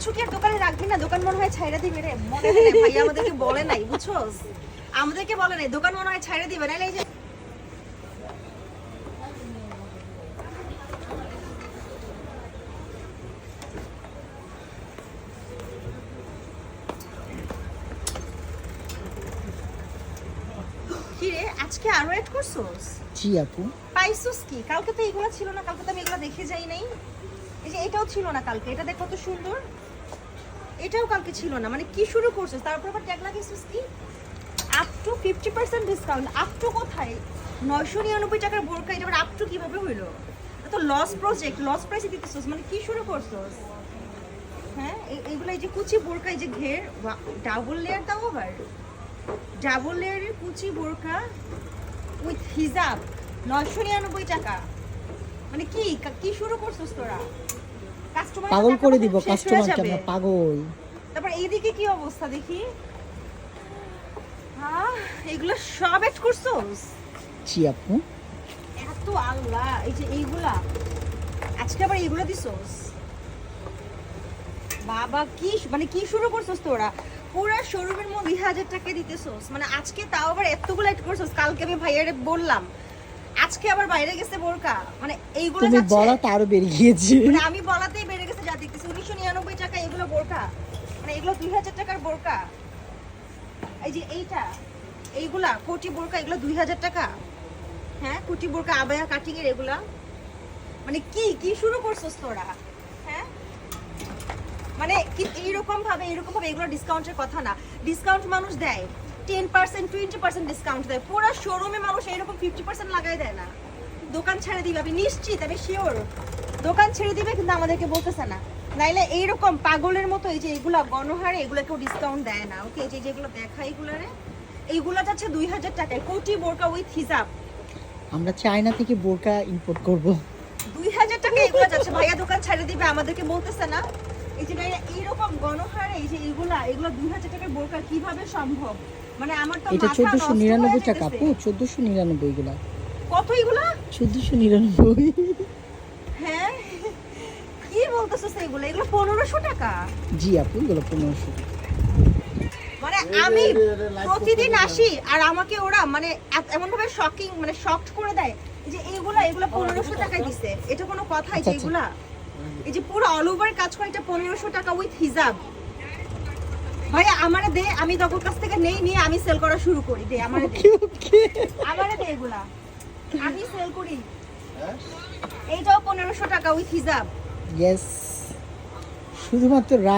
ছুকি আর দোকানে রাখবি না, দোকান মনে হয় ছাইড়া দিবে রে। মনে হয় ভাই আমাদেরকে বলে নাই, বুঝছস? আমাদেরকে বলে নাই, দোকান মনে হয় ছাইড়া দিবে। নাইলে এই যে কি রে, আজকে আরো এড করছস? জি আপু। পাইছস কি? কালকে তো এগুলো ছিল না, কালকে তো আমি এগুলো দেখে যাই নাই। এই যে এটাও ছিল না কালকে, এটা দেখ কত সুন্দর। এটাও কালকে ছিল না, মানে কি শুরু করছস? তারপর আবার ট্যাগ লাগাইছস কি? Up to 50% discount. Up to কোথায়? 999 টাকার বোরকা, এটা আবার আপ টু কিভাবে হইলো? এটা তো লস প্রজেক্ট, লস প্রাইসে দিতেছস, মানে কি শুরু করছস? হ্যাঁ, এইগুলো এই যে কুচি বোরকা, এই যে ঘের ডাবল লেয়ার, তাও আবার ডাবল লেয়ারের কুচি বোরকা উইথ হিজাব 999 টাকা। মানে কি কি শুরু করছস তোরা? কাস্টমার পাগল করে দিব কাস্টমারকে, আমরা পাগল। তারপর এইদিকে কি অবস্থা দেখি। হ্যাঁ, এগুলো সব এড করছস? জি আপু। এত আল্লাহ, এই যে এইগুলা আজকে আবার এইগুলো দিছস? বাবা কি মানে কি শুরু করছস তোরা? পুরা শোরুমের মধ্যে 2000 টাকা দিতেছস, মানে আজকে তাও আবার এতগুলো এড করছস। কালকে আমি ভাইয়ারে বললাম, আজকে আবার বাইরে গেছে বোরকা, মানে এইগুলো তুমি যাচ্ছে। বলা তারও বেরিয়ে গিয়েছে। মানে আমি বলাতেই বেড়ে গেছে, যা দেখতেছি 1999 টাকা এগুলো বোরকা, মানে এগুলো 2000 টাকার বোরকা। এই যে এইগুলা কোটি বোরকা, এগুলো 2000 টাকা। হ্যাঁ, কোটি বোরকা আবায়া কাটিং এর এগুলা, মানে কি কি শুরু করছস তোরা? হ্যাঁ, মানে কি এরকম ভাবে এগুলো ডিসকাউন্টের কথা না। ডিসকাউন্ট মানুষ দেয় 10% 20% ডিসকাউন্ট দেয়, পুরো শোরুমে মানুষ এরকম 50% লাগাই দেয় না। দোকান ছেড়ে দিবে, আমি নিশ্চিত, আমি শিওর দোকান ছেড়ে দিবে, কিন্তু আমাদেরকে বলতেছে না। নাইলে এইরকম পাগলের মতো এই যে এগুলা গণহারে, এগুলো কেউ ডিসকাউন্ট দেয় না। ওকে, এই যে যেগুলো দেখা এইগুলারে, এইগুলা যাচ্ছে 2000 টাকায় কোটি বোরকা উইথ হিজাব। আমরা চায়না থেকে বোরকা ইম্পোর্ট করব। 2000 টাকা এগুলো যাচ্ছে, ভাইয়া দোকান ছেড়ে দিবে, আমাদেরকে বলতেছে না। এই যে ভাইয়া এইরকম গণহারে এই যে এগুলো 2000 টাকার বোরকা কিভাবে সম্ভব? মানে আমার তো এটা মাথা নষ্ট হয়ে 1499 টাকা যাইতেছে। আপু, 1499 গুলা। কত এগুলা? 1499। হ্যাঁ, কি বলতেছস এগুলো? এগুলো 1500 টাকা। জি আপু, এগুলো 1500 টাকা। মানে আমি প্রতিদিন আসি আর আমাকে ওরা মানে এমন ভাবে শকিং, মানে শকড করে দেয় যে এগুলো 1500 টাকায় দিছে। এটা কোনো কথা? এই যে এগুলা, এই যে পুরো অল ওভার কাজ করে, এটা 1500 টাকা উইথ হিজাব। ভাইয়া আমারে দে, আমি তোর কাছ থেকে নেই, নিয়ে আমি সেল করা শুরু করি। দে আমারে দে, আমারে দে এগুলা, আমি সেল করি। এইটাও 1500 টাকা উইথ হিজাব। ইয়েস, শুধুমাত্র